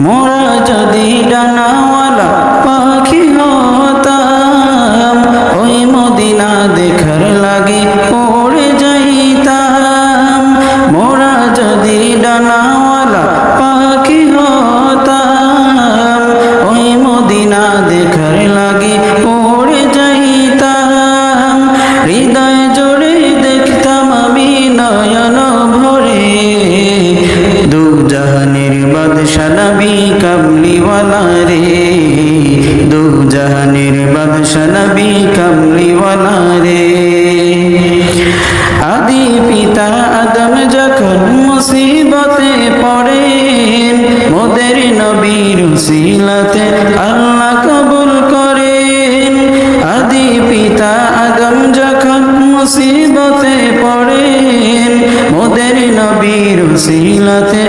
মোরা যদি ডানাওয়ালা পাখি হতাম, ওই মদিনা দেখার লাগে পড়ে যাইতাম। মোরা যদি ডানাওয়ালা পাখি হতাম, ওই মদিনা দেখার লাগে পড়ে যাইতাম। হৃদয় জোড়ে দেখতাম আমি নয়ন ভরে, দু জাহানের বাদশা নবী কামলিওয়ালা রে, দু জাহানের বাদশা নবী কামলিওয়ালা রে। আদি পিতা আদম যখন মুসিবতে পড়েন, মোদের নবীর উসিলাতে আল্লাহ কবুল করেন। আদি পিতা আদম যখন মুসিবতে পড়েন, মোদের নবীর উসিলাতে